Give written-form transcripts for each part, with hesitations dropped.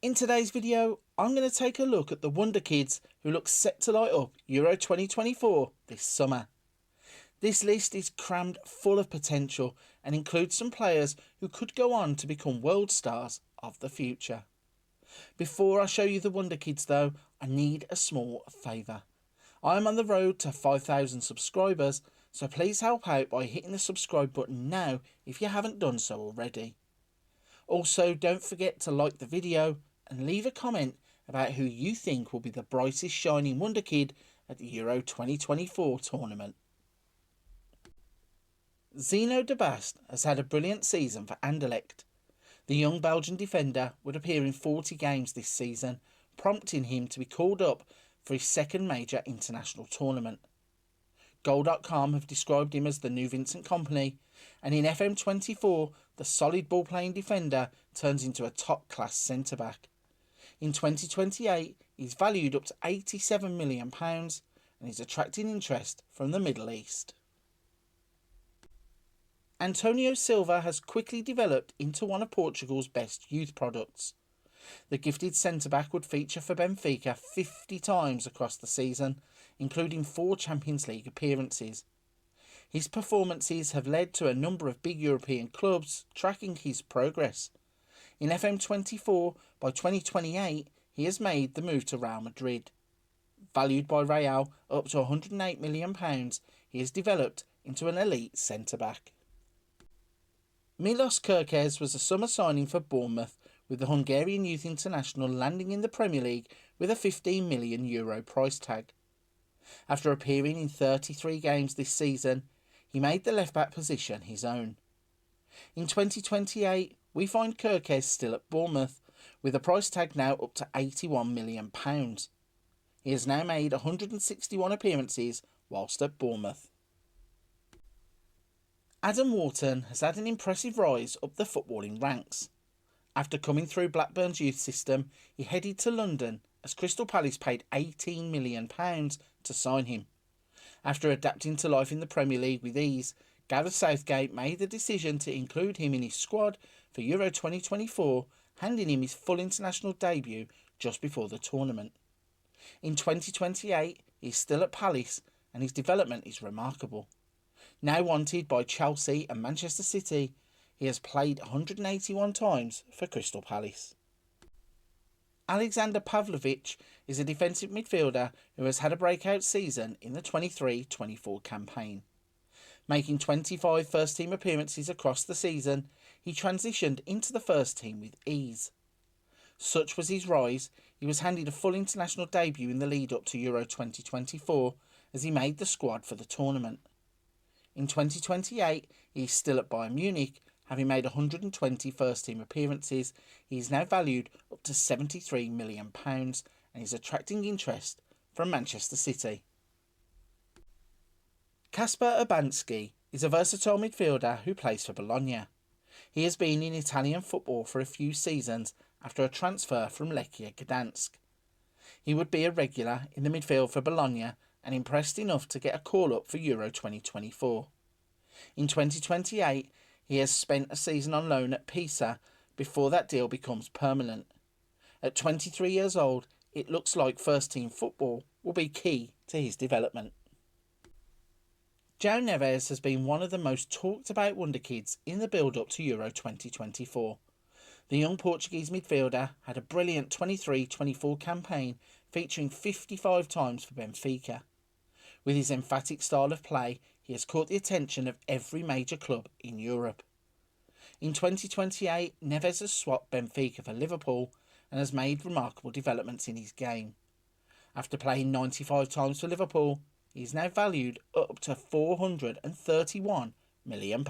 In today's video, I'm going to take a look at the Wonderkids who look set to light up Euro 2024 this summer. This list is crammed full of potential and includes some players who could go on to become world stars of the future. Before I show you the Wonderkids though, I need a small favour. I am on the road to 5,000 subscribers, so please help out by hitting the subscribe button now if you haven't done so already. Also, don't forget to like the video and leave a comment about who you think will be the brightest shining Wonderkid at the Euro 2024 tournament. Zeno Debast has had a brilliant season for Anderlecht. The young Belgian defender would appear in 40 games this season, prompting him to be called up for his second major international tournament. Goal.com have described him as the new Vincent Kompany, and in FM24 the solid ball-playing defender turns into a top-class centre-back. In 2028 he's valued up to £87 million and is attracting interest from the Middle East. Antonio Silva has quickly developed into one of Portugal's best youth products. The gifted centre-back would feature for Benfica 50 times across the season, including 4 Champions League appearances. His performances have led to a number of big European clubs tracking his progress. In FM24, by 2028, he has made the move to Real Madrid. Valued by Real up to £108 million, he has developed into an elite centre-back. Milos Kerkez was a summer signing for Bournemouth, with the Hungarian youth international landing in the Premier League with a €15 million price tag. After appearing in 33 games this season, he made the left-back position his own. In 2028, we find Kerkez still at Bournemouth, with a price tag now up to £81 million. He has now made 161 appearances whilst at Bournemouth. Adam Wharton has had an impressive rise up the footballing ranks. After coming through Blackburn's youth system, he headed to London as Crystal Palace paid £18 million to sign him. After adapting to life in the Premier League with ease, Gareth Southgate made the decision to include him in his squad for Euro 2024, handing him his full international debut just before the tournament. In 2028, he's still at Palace and his development is remarkable. Now wanted by Chelsea and Manchester City, he has played 181 times for Crystal Palace. Aleksander Pavlovic is a defensive midfielder who has had a breakout season in the 23-24 campaign. Making 25 first-team appearances across the season, he transitioned into the first team with ease. Such was his rise, he was handed a full international debut in the lead-up to Euro 2024 as he made the squad for the tournament. In 2028, he is still at Bayern Munich. Having made 120 first-team appearances, he is now valued up to £73 million and is attracting interest from Manchester City. Kacper Urbanski is a versatile midfielder who plays for Bologna. He has been in Italian football for a few seasons after a transfer from Lechia Gdansk. He would be a regular in the midfield for Bologna and impressed enough to get a call-up for Euro 2024. In 2028, he has spent a season on loan at Pisa before that deal becomes permanent. At 23 years old, it looks like first-team football will be key to his development. Joao Neves has been one of the most talked about Wonderkids in the build-up to Euro 2024. The young Portuguese midfielder had a brilliant 23-24 campaign featuring 55 times for Benfica. With his emphatic style of play, he has caught the attention of every major club in Europe. In 2028, Neves has swapped Benfica for Liverpool and has made remarkable developments in his game. After playing 95 times for Liverpool, he is now valued up to £431 million.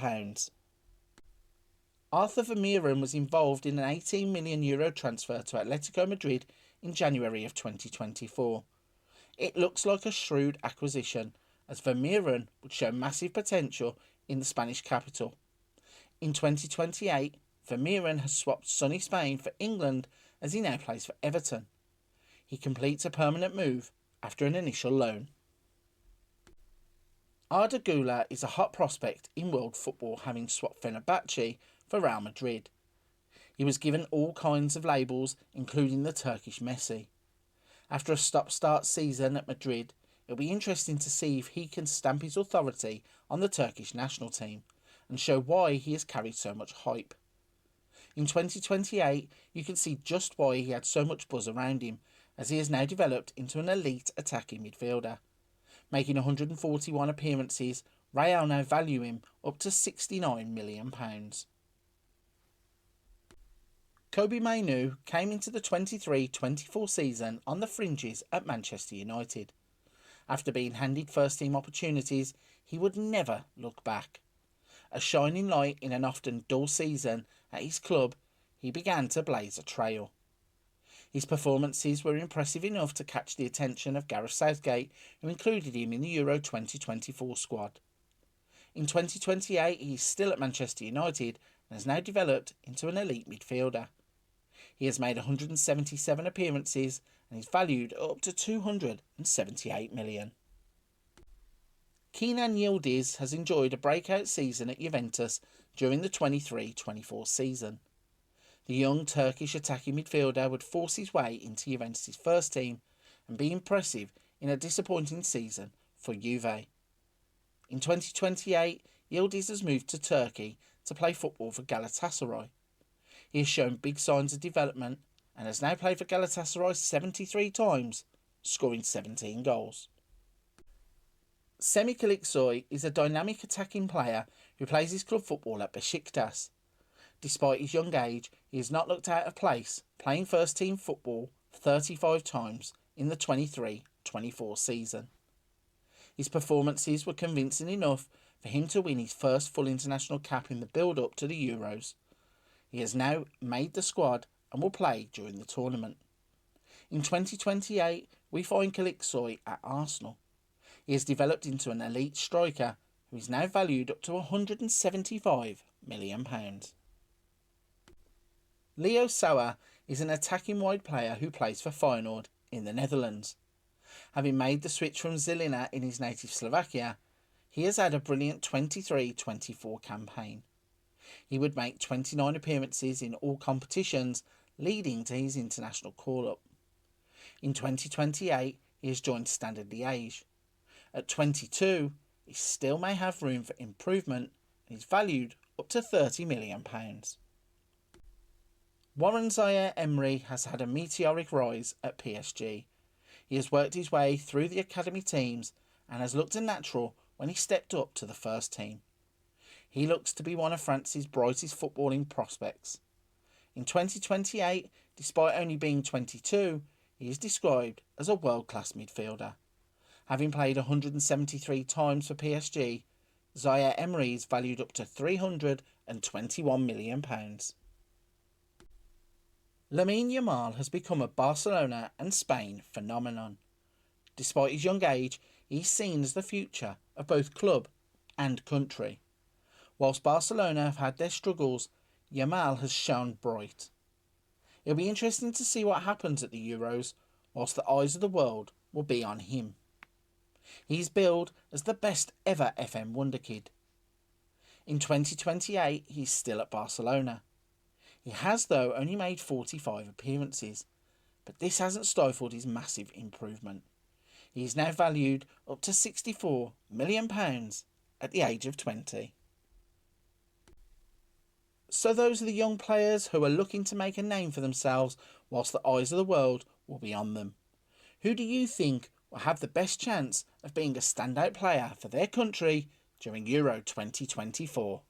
Arda Vermeeren was involved in an €18 million transfer to Atletico Madrid in January of 2024. It looks like a shrewd acquisition, as Vermeeren would show massive potential in the Spanish capital. In 2028, Vermeeren has swapped sunny Spain for England as he now plays for Everton. He completes a permanent move after an initial loan. Arda Guler is a hot prospect in world football, having swapped Fenerbahce for Real Madrid. He was given all kinds of labels, including the Turkish Messi. After a stop-start season at Madrid, it'll be interesting to see if he can stamp his authority on the Turkish national team and show why he has carried so much hype. In 2028, you can see just why he had so much buzz around him, as he has now developed into an elite attacking midfielder. Making 141 appearances, Real now value him up to £69 million. Kobbie Mainoo came into the 23-24 season on the fringes at Manchester United. After being handed first-team opportunities, he would never look back. A shining light in an often dull season at his club, he began to blaze a trail. His performances were impressive enough to catch the attention of Gareth Southgate, who included him in the Euro 2024 squad. In 2028, he is still at Manchester United and has now developed into an elite midfielder. He has made 177 appearances and is valued at up to £278 million. Kenan Yildiz has enjoyed a breakout season at Juventus during the 23-24 season. The young Turkish attacking midfielder would force his way into Juventus' first team and be impressive in a disappointing season for Juve. In 2028, Yildiz has moved to Turkey to play football for Galatasaray. He has shown big signs of development and has now played for Galatasaray 73 times, scoring 17 goals. Semih Kilicsoy is a dynamic attacking player who plays his club football at Besiktas. Despite his young age, he has not looked out of place, playing first-team football 35 times in the 23-24 season. His performances were convincing enough for him to win his first full international cap in the build-up to the Euros. He has now made the squad and will play during the tournament. In 2028, we find Kilicsoy at Arsenal. He has developed into an elite striker who is now valued up to £175 million. Leo Sauer is an attacking wide player who plays for Feyenoord in the Netherlands. Having made the switch from Žilina in his native Slovakia, he has had a brilliant 23-24 campaign. He would make 29 appearances in all competitions, leading to his international call-up. In 2028, he has joined Standard Liège. At 22, he still may have room for improvement and is valued up to £30 million. Warren Zaire-Emery has had a meteoric rise at PSG. He has worked his way through the academy teams and has looked a natural when he stepped up to the first team. He looks to be one of France's brightest footballing prospects. In 2028, despite only being 22, he is described as a world-class midfielder. Having played 173 times for PSG, Zaire-Emery is valued up to £321 million. Lamine Yamal has become a Barcelona and Spain phenomenon. Despite his young age, he is seen as the future of both club and country. Whilst Barcelona have had their struggles, Yamal has shone bright. It'll be interesting to see what happens at the Euros, whilst the eyes of the world will be on him. He is billed as the best ever FM Wonderkid. In 2028, he is still at Barcelona. He has, though, only made 45 appearances, but this hasn't stifled his massive improvement. He is now valued up to £64 million at the age of 20. So those are the young players who are looking to make a name for themselves whilst the eyes of the world will be on them. Who do you think will have the best chance of being a standout player for their country during Euro 2024?